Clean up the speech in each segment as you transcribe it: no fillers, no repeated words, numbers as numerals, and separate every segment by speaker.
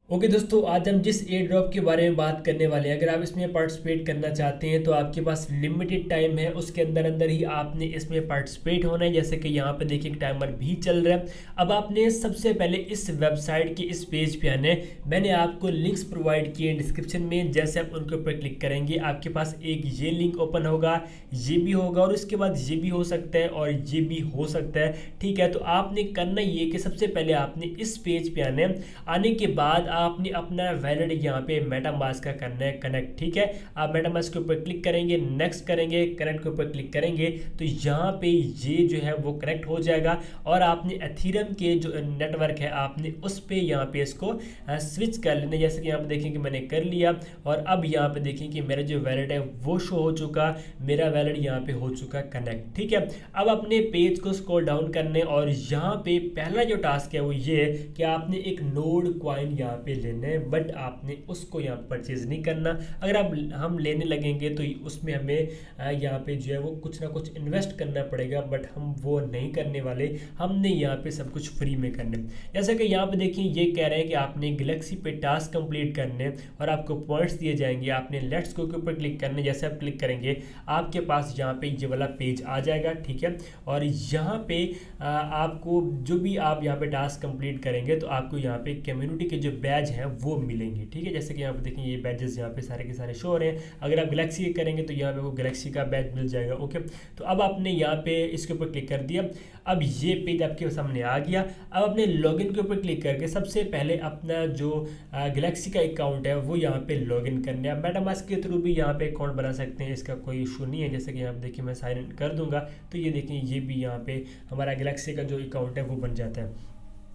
Speaker 1: Okay दोस्तों, आज हम जिस एयर ड्रॉप के बारे में बात करने वाले हैं, अगर आप इसमें पार्टिसिपेट करना चाहते हैं तो आपके पास लिमिटेड टाइम है। उसके अंदर अंदर ही आपने इसमें पार्टिसिपेट होना है। जैसे कि यहाँ पे देखिए टाइमर भी चल रहा है। अब आपने सबसे पहले इस वेबसाइट के इस पेज पे आना है। मैंने आपको लिंक्स प्रोवाइड किए डिस्क्रिप्शन में। जैसे आप उनके ऊपर क्लिक करेंगे आपके पास एक ये लिंक ओपन होगा, ये भी होगा और उसके बाद ये भी हो सकता है और ये भी हो सकता है। ठीक है, तो आपने करना ये कि सबसे पहले आपने इस पेज पे आना है। आने के बाद आपने अपना वैलिड यहाँ पे मेटामास्क का करना है कनेक्ट। ठीक है, आप मेटामास्क के ऊपर क्लिक करेंगे, नेक्स्ट करेंगे, कनेक्ट के ऊपर क्लिक करेंगे तो यहाँ पे ये जो है वो कनेक्ट हो जाएगा। और आपने एथीरियम के जो नेटवर्क है आपने उस पे यहाँ पे इसको स्विच कर लेना। जैसे कि यहाँ पे देखें कि मैंने कर लिया और अब यहाँ पे देखें कि मेरा जो वैलिड है वो शो हो चुका, मेरा वैलिड यहाँ पे हो चुका कनेक्ट। ठीक है, अब अपने पेज को स्क्रॉल डाउन करने और यहाँ पे पहला जो टास्क है वो ये है कि आपने एक नोड क्वाइन यहाँ पे लेना है, बट आपने उसको यहाँ परचेज नहीं करना। अगर आप हम लेने लगेंगे तो उसमें हमें यहाँ पे जो है वो कुछ ना कुछ इन्वेस्ट करना पड़ेगा, बट हम वो नहीं करने वाले। हमने यहाँ पे सब कुछ फ्री में करने। जैसा कि यहाँ पे देखिए ये कह रहे हैं कि आपने गैलेक्सी पे टास्क कंप्लीट करने और आपको पॉइंट्स दिए जाएंगे। आपने लेट्स गो के ऊपर क्लिक करने, जैसे आप क्लिक करेंगे आपके पास यहाँ पे ये वाला पेज आ जाएगा। ठीक है, और यहाँ पे आपको जो भी आप यहाँ पे टास्क कंप्लीट करेंगे तो आपको यहाँ पे कम्युनिटी के जो बैज हैं वो मिलेंगे। ठीक है, जैसे कि यहाँ पे देखें ये बैजेस यहाँ पे सारे के सारे शो हो रहे हैं। अगर आप गैलेक्सी के करेंगे तो यहाँ पे वो गैलेक्सी का बैज मिल जाएगा। ओके, तो अब आपने यहाँ पे इसके ऊपर क्लिक कर दिया। अब ये पेज आपके सामने आ गया। अब अपने लॉगिन के ऊपर क्लिक करके सबसे पहले अपना जो गैलेक्सी का अकाउंट है वो यहाँ पे लॉगिन करने। आप मेटामास्क के थ्रू भी यहाँ पे अकाउंट बना सकते हैं, इसका कोई इशू नहीं है। जैसे कि यहाँ पे देखिए मैं साइन इन कर दूंगा तो ये देखिए ये भी यहाँ पे हमारा गैलेक्सी का जो अकाउंट है वो बन जाता है।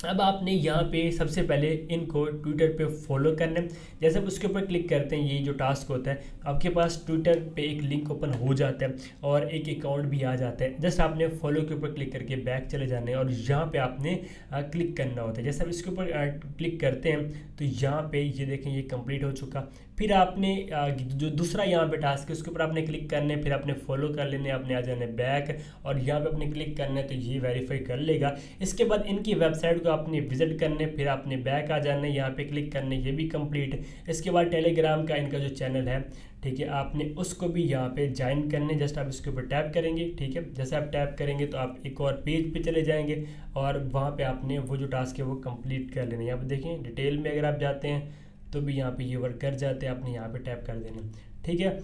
Speaker 1: अब आपने यहाँ पे सबसे पहले इनको ट्विटर पे फॉलो करना है। जैसे आप उसके ऊपर क्लिक करते हैं ये जो टास्क होता है आपके पास ट्विटर पे एक लिंक ओपन हो जाता है और एक अकाउंट भी आ जाता है। जस्ट आपने फॉलो के ऊपर क्लिक करके बैक चले जाना है और यहाँ पे आपने क्लिक करना होता है। जैसे आप इसके ऊपर क्लिक करते हैं तो यहाँ पे ये देखें ये कंप्लीट हो चुका। फिर आपने जो दूसरा यहाँ पे टास्क है उसके ऊपर आपने क्लिक करने, फिर आपने फॉलो कर लेने, आपने आ जाने बैक और यहाँ पे आपने क्लिक करना है तो ये वेरीफाई कर लेगा। इसके बाद इनकी वेबसाइट को आपने विजिट करने, फिर आपने बैक आ जाना, यहाँ पे क्लिक करने, ये भी कंप्लीट। इसके बाद टेलीग्राम का इनका जो चैनल है, ठीक है, आपने उसको भी यहाँ पे ज्वाइन करने। जस्ट आप इसके ऊपर टैप करेंगे। ठीक है, जैसे आप टैप करेंगे तो आप एक और पेज पे चले जाएंगे और वहाँ पे आपने वो जो टास्क है वो कंप्लीट कर लेना। यहाँ पे देखें डिटेल में अगर आप जाते हैं तो भी यहाँ पे ये वर्क कर जाते हैं, आपने यहाँ पे टैप कर देना। ठीक है,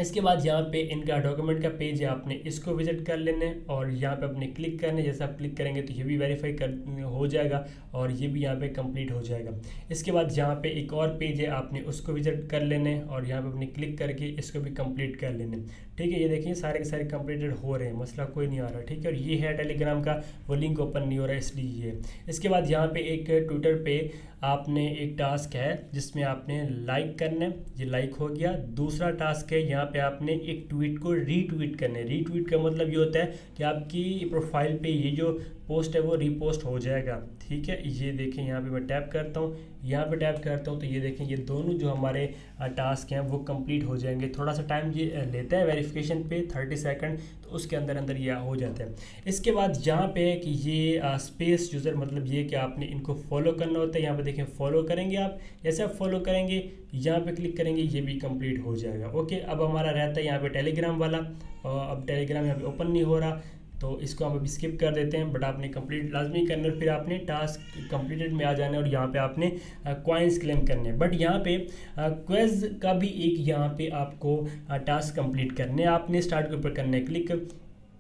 Speaker 1: इसके बाद यहाँ पे इनका डॉक्यूमेंट का पेज है, आपने इसको विजिट कर लेने और यहाँ पे अपने क्लिक करने। जैसे आप क्लिक करेंगे तो ये भी वेरीफाई कर हो जाएगा और ये भी यहाँ पे कंप्लीट हो जाएगा। इसके बाद यहाँ पे एक और पेज है, आपने उसको विजिट कर लेने और यहाँ पे अपने क्लिक करके इसको भी कंप्लीट कर लेने। ठीक है, ये देखिए सारे के सारे कंप्लीटेड हो रहे हैं, मसला कोई नहीं आ रहा। ठीक है, और ये है टेलीग्राम का, वो लिंक ओपन नहीं हो रहा है इसलिए ये। इसके बाद यहाँ पे एक ट्विटर पे आपने एक टास्क है जिसमें आपने लाइक करना है, ये लाइक हो गया। दूसरा टास्क है यहाँ पे आपने एक ट्वीट को रीट्वीट करना है। रीट्वीट का मतलब ये होता है कि आपकी प्रोफाइल पे ये जो पोस्ट है वो रीपोस्ट हो जाएगा। ठीक है, ये देखें यहाँ पे मैं टैप करता हूँ, यहाँ पे टैप करता हूँ तो ये देखें ये दोनों जो हमारे टास्क हैं वो कंप्लीट हो जाएंगे। थोड़ा सा टाइम ये लेता है वेरिफिकेशन पे 30 सेकंड, तो उसके अंदर अंदर ये हो जाता है। इसके बाद यहाँ पे है कि ये स्पेस यूज़र, मतलब ये कि आपने इनको फॉलो करना होता है। यहाँ पे देखें फॉलो करेंगे आप, जैसे आप फॉलो करेंगे यहाँ पे क्लिक करेंगे ये भी कंप्लीट हो जाएगा। ओके, अब हमारा रहता है यहाँ पे टेलीग्राम वाला और अब टेलीग्राम यहाँ पे ओपन नहीं हो रहा तो इसको हम अभी स्किप कर देते हैं। बट आपने कंप्लीट लाजमी करना है, फिर आपने टास्क कंप्लीटेड में आ जाना है और यहाँ पे आपने कॉइन्स क्लेम करने हैं। बट यहाँ पे क्विज का भी एक यहाँ पे आपको टास्क कंप्लीट करने हैं। आपने स्टार्ट के ऊपर करना है क्लिक।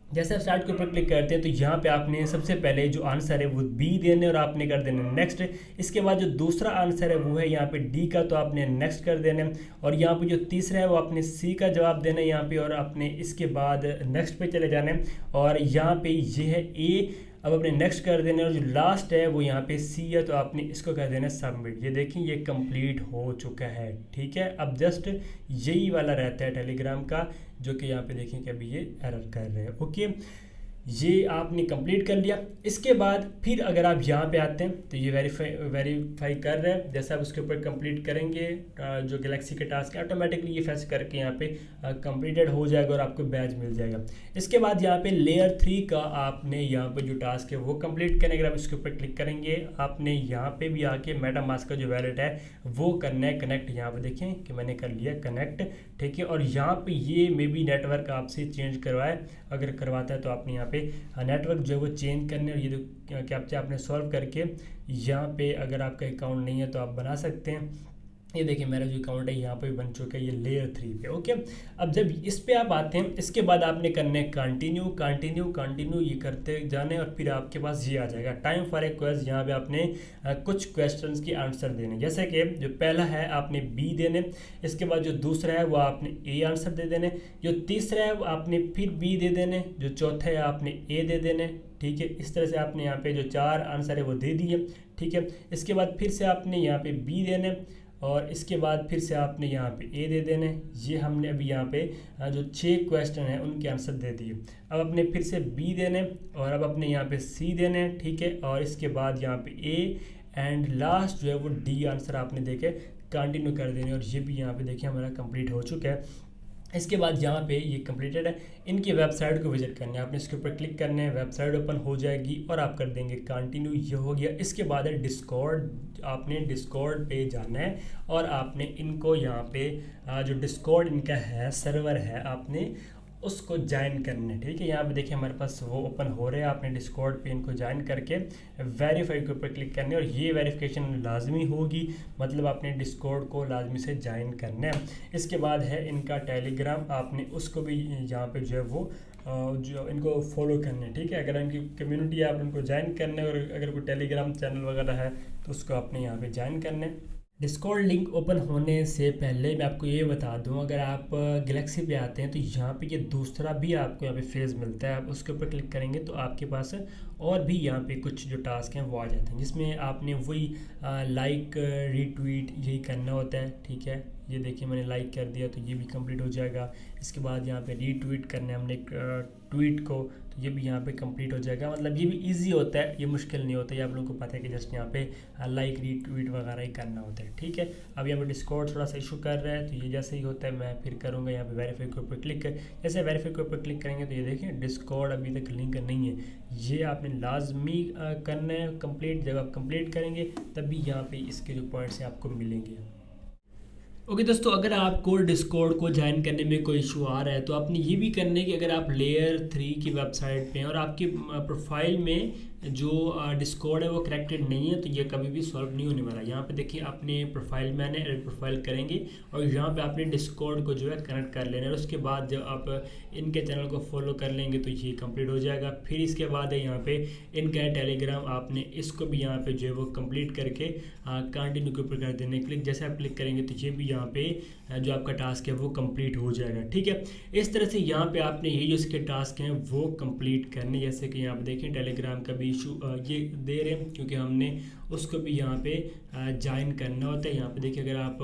Speaker 1: जैसे आप स्टार्ट के ऊपर क्लिक करते हैं तो यहाँ पे आपने सबसे पहले जो आंसर है वो बी देने और आपने कर देना नेक्स्ट। इसके बाद जो दूसरा आंसर है वो है यहाँ पे डी का, तो आपने नेक्स्ट कर देना और यहाँ पे जो तीसरा है वो आपने सी का जवाब देना है यहाँ पे और आपने इसके बाद नेक्स्ट पे चले जाना है और यहाँ पे ये है ए, अब अपने नेक्स्ट कर देना और जो लास्ट है वो यहाँ पे सी है तो आपने इसको कर देना सबमिट। ये देखें ये कंप्लीट हो चुका है। ठीक है, अब जस्ट यही वाला रहता है टेलीग्राम का जो कि यहाँ पे देखें कि अभी ये एरर कर रहे हैं। ओके, ये आपने कंप्लीट कर लिया। इसके बाद फिर अगर आप यहाँ पे आते हैं तो ये वेरीफाई कर रहे हैं, जैसे आप उसके ऊपर कंप्लीट करेंगे जो गैलेक्सी के टास्क है ऑटोमेटिकली ये फैच करके यहाँ पे कंप्लीटेड हो जाएगा और आपको बैज मिल जाएगा। इसके बाद यहाँ पे लेयर 3 का आपने यहाँ पे जो टास्क है वो कंप्लीट करने, अगर आप इसके ऊपर क्लिक करेंगे आपने यहाँ पे भी आके मेटामास्क का जो वैलेट है वो करना है कनेक्ट। यहाँ पे देखें कि मैंने कर लिया कनेक्ट, ठीक है। और यहाँ पे ये मे बी नेटवर्क आपसे चेंज करवाए, अगर करवाता है तो आपने यहाँ पे नेटवर्क जो है वो चेंज करने, और ये जो कैप्चा आपने सॉल्व करके यहाँ पे अगर आपका अकाउंट नहीं है तो आप बना सकते हैं। ये देखिए मेरा जो अकाउंट है यहाँ पे भी बन चुका है, ये लेयर 3 पे। ओके, अब जब इस पे आप आते हैं इसके बाद आपने करना है कंटिन्यू कंटिन्यू कंटिन्यू, ये करते जाने और फिर आपके पास ये आ जाएगा टाइम फॉर ए क्वेज। यहाँ पे आपने कुछ क्वेश्चंस के आंसर देने, जैसे कि जो पहला है आपने बी देने, इसके बाद जो दूसरा है वो आपने ए आंसर दे देने, जो तीसरा है वो आपने फिर बी दे देने, जो चौथा है आपने ए दे देने, ठीक है। इस तरह से आपने यहाँ पे जो 4 आंसर है वो दे दिए, ठीक है। इसके बाद फिर से आपने यहाँ पे बी देने और इसके बाद फिर से आपने यहाँ पे ए दे देने। ये हमने अभी यहाँ पे जो 6 क्वेश्चन हैं उनके आंसर दे दिए। अब अपने फिर से बी देने और अब अपने यहाँ पे सी देने, ठीक है। और इसके बाद यहाँ पे ए एंड लास्ट जो है वो डी आंसर आपने देके कंटिन्यू कर देने। और ये भी यहाँ पे देखिए हमारा कंप्लीट हो चुका है। इसके बाद यहाँ पे ये कंप्लीटेड है, इनकी वेबसाइट को विजिट करना है, आपने इसके ऊपर क्लिक करना है, वेबसाइट ओपन हो जाएगी और आप कर देंगे कंटिन्यू, ये हो गया। इसके बाद है डिस्कॉर्ड, आपने डिस्कॉर्ड पे जाना है और आपने इनको यहाँ पे जो डिस्कॉर्ड इनका है सर्वर है आपने उसको ज्वाइन करना है, ठीक है। यहाँ पे देखिए हमारे पास वो ओपन हो रहे हैं, आपने डिस्कॉर्ड पे इनको ज्वाइन करके वेरीफाई के ऊपर क्लिक करना है और ये वेरिफिकेशन लाजमी होगी, मतलब आपने डिस्कॉर्ड को लाजमी से ज्वाइन करना है। इसके बाद है इनका टेलीग्राम, आपने उसको भी यहाँ पे जो है वो जो इनको फॉलो करना है, ठीक है। अगर इनकी कम्युनिटी है आप उनको ज्वाइन करना है और अगर कोई टेलीग्राम चैनल वगैरह है तो उसको आपने यहाँ पे ज्वाइन करना है। डिस्कॉर्ड लिंक ओपन होने से पहले मैं आपको ये बता दूं, अगर आप गैलेक्सी पे आते हैं तो यहाँ पे ये दूसरा भी आपको यहाँ पे फेज़ मिलता है, आप उसके ऊपर क्लिक करेंगे तो आपके पास और भी यहाँ पे कुछ जो टास्क हैं वो आ जाते हैं, जिसमें आपने वही लाइक रीट्वीट यही करना होता है, ठीक है। ये देखिए मैंने लाइक कर दिया तो ये भी कंप्लीट हो जाएगा। इसके बाद यहाँ पे रीट्वीट करना है हमने एक ट्वीट को, तो ये भी यहाँ पे कंप्लीट हो जाएगा। मतलब ये भी इजी होता है, ये मुश्किल नहीं होता, ये आप लोगों को पता है कि जस्ट यहाँ पे लाइक रीट्वीट वगैरह ही करना होता है, ठीक है। अब यहाँ पे डिस्कॉर्ड थोड़ा सा इशू कर रहा है तो ये जैसे ही होता है मैं फिर करूँगा यहाँ पे वेरीफाई के ऊपर क्लिक कर, जैसे वेरीफाई के ऊपर क्लिक करेंगे तो ये देखिए डिस्कॉर्ड अभी तक लिंक नहीं है, ये आपने लाजमी करना है कंप्लीट। जब आप कंप्लीट करेंगे तभी यहाँ पे इसके जो पॉइंट्स हैं आपको मिलेंगे। ओके दोस्तों, अगर आपको डिस्कॉर्ड को ज्वाइन करने में कोई इशू आ रहा है तो आपने ये भी करना है कि अगर आप लेयर 3 की वेबसाइट पे हैं और आपके प्रोफाइल में जो डिस्कॉर्ड है वो कनेक्टेड नहीं है तो ये कभी भी सॉल्व नहीं होने वाला। यहाँ पे देखिए अपने प्रोफाइल में आने, एड प्रोफाइल करेंगे और यहाँ पे आपने डिस्कॉर्ड को जो है कनेक्ट कर लेना है। और उसके बाद जब आप इनके चैनल को फॉलो कर लेंगे तो ये कंप्लीट हो जाएगा। फिर इसके बाद है यहाँ पे इनका टेलीग्राम, आपने इसको भी यहाँ पे जो है वो कंप्लीट करके कंटिन्यू के ऊपर कर देने क्लिक। जैसे आप क्लिक करेंगे तो ये भी यहाँ पे जो आपका टास्क है वो कंप्लीट हो जाएगा, ठीक है। इस तरह से यहाँ पे आपने ये जो इसके टास्क हैं वो कंप्लीट करने, जैसे कि यहाँ पे देखें टेलीग्राम का भी इशू ये दे रहे हैं क्योंकि हमने उसको भी यहाँ पे ज्वाइन करना होता है। यहाँ पे देखिए अगर आप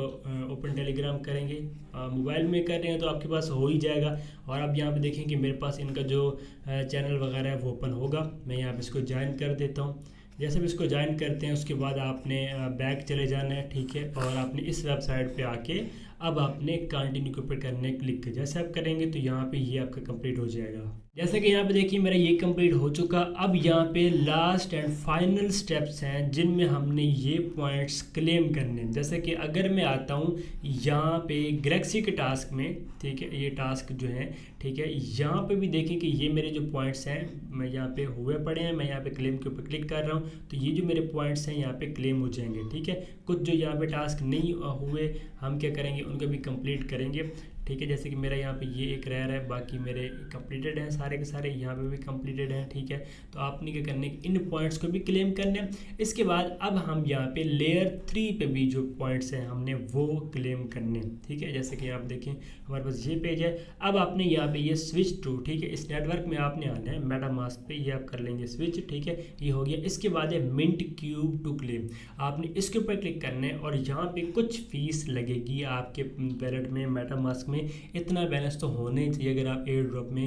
Speaker 1: ओपन टेलीग्राम करेंगे, मोबाइल में कर रहे हैं तो आपके पास हो ही जाएगा। और अब यहाँ पे देखें कि मेरे पास इनका जो चैनल वगैरह है वो ओपन होगा। मैं यहाँ पे इसको ज्वाइन कर देता हूँ। जैसे भी इसको ज्वाइन करते हैं उसके बाद आपने बैक चले जाना है, ठीक है। और आपने इस वेबसाइट पे आके अब आपने कंटिन्यू के ऊपर करने क्लिक कर, जैसे आप करेंगे तो यहाँ पे ये आपका कंप्लीट हो जाएगा। जैसे कि यहाँ पे देखिए मेरा ये कंप्लीट हो चुका। अब यहाँ पे लास्ट एंड फाइनल स्टेप्स हैं जिनमें हमने ये पॉइंट्स क्लेम करने। जैसे कि अगर मैं आता हूँ यहाँ पे गैलेक्सी के टास्क में, ठीक है, ये टास्क जो है, ठीक है, यहाँ पे भी देखें कि ये मेरे जो पॉइंट्स हैं मैं यहाँ पे हुए पड़े हैं, मैं यहाँ पे क्लेम के ऊपर क्लिक कर रहा हूँ तो ये जो मेरे पॉइंट्स हैं यहाँ पे क्लेम हो जाएंगे, ठीक है। कुछ जो यहाँ पे टास्क नहीं हुए हम क्या करेंगे उनको भी कंप्लीट करेंगे, ठीक है। जैसे कि मेरा यहाँ पे ये एक रह रहा है, बाकी मेरे कंप्लीटेड हैं सारे के सारे, यहाँ पे भी कंप्लीटेड हैं, ठीक है। तो आपने क्या करने, इन पॉइंट्स को भी क्लेम करने हैं। इसके बाद अब हम यहाँ पे लेयर 3 पे भी जो पॉइंट्स हैं हमने वो क्लेम करने, ठीक है। जैसे कि आप देखें हमारे पास ये पेज है। अब आपने यहाँ पे ये स्विच टू, ठीक है, इस नेटवर्क में आपने आना है मेटामास्क पे, ये आप कर लेंगे स्विच, ठीक है, ये हो गया। इसके बाद है मिंट क्यूब टू क्लेम, आपने इसके ऊपर क्लिक करना है और यहाँ पे कुछ फीस लगेगी आपके वैलेट में मेटामास्क में इतना बैलेंस तो होना ही चाहिए अगर आप एयर ड्रॉप में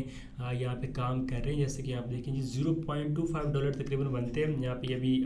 Speaker 1: यहाँ पे काम कर रहे हैं। जैसे कि आप देखें जी $0.25 तकरीबन बनते हैं यहाँ पे। अभी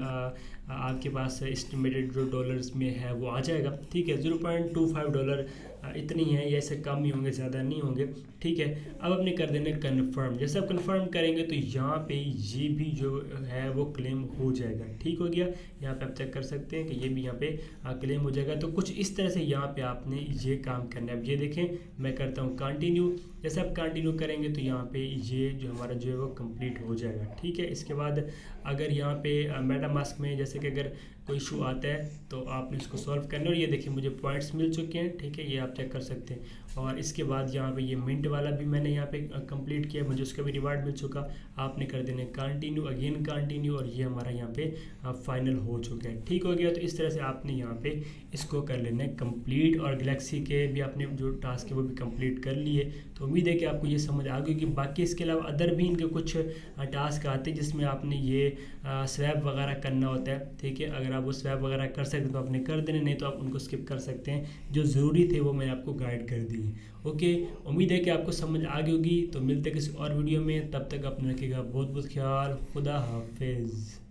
Speaker 1: आपके पास एस्टिमेटेड जो डॉलर्स में है वो आ जाएगा, ठीक है। $0.25 इतनी है, या इससे कम ही होंगे, ज़्यादा नहीं होंगे, ठीक है। अब आपने कर देना कन्फर्म। जैसे आप कन्फर्म करेंगे तो यहाँ पे ये भी जो है वो क्लेम हो जाएगा, ठीक हो गया। यहाँ पे आप चेक कर सकते हैं कि ये भी यहाँ पे क्लेम हो जाएगा। तो कुछ इस तरह से यहाँ पे आपने ये काम करना है। अब ये देखें मैं करता हूँ कंटिन्यू। जैसे आप कंटिन्यू करेंगे तो यहाँ पे ये जो हमारा जो है वो कंप्लीट हो जाएगा, ठीक है। इसके बाद अगर यहाँ पे मेटामास्क में जैसे कि अगर कोई इशू आता है तो आपने इसको सॉल्व करना है। और ये देखिए मुझे पॉइंट्स मिल चुके हैं, ठीक है, ये आप चेक कर सकते हैं। और इसके बाद यहाँ पे ये मिंट वाला भी मैंने यहाँ पे कंप्लीट किया, मुझे उसका भी रिवार्ड मिल चुका। आपने कर देना कंटिन्यू, अगेन कंटिन्यू, और ये हमारा यहाँ पे फाइनल हो चुका है, ठीक हो गया। तो इस तरह से आपने यहाँ पे इसको कर लेना है कंप्लीट। और गैलेक्सी के भी आपने जो टास्क है वो भी कंप्लीट कर लिए। तो उम्मीद है कि आपको ये समझ आ गई कि बाकी इसके अलावा अदर भी इनके कुछ टास्क आते हैं जिसमें आपने ये स्वैप वगैरह करना होता है, ठीक है। अगर आप वो स्वैप वगैरह कर सकते हैं तो आपने कर देने, नहीं तो आप उनको स्किप कर सकते हैं। जो ज़रूरी थे वो मैंने आपको गाइड कर दी। ओके, उम्मीद है कि आपको समझ आ गई होगी। तो मिलते हैं किसी और वीडियो में, तब तक अपने रखिएगा बहुत बहुत ख्याल। खुदा हाफिज़।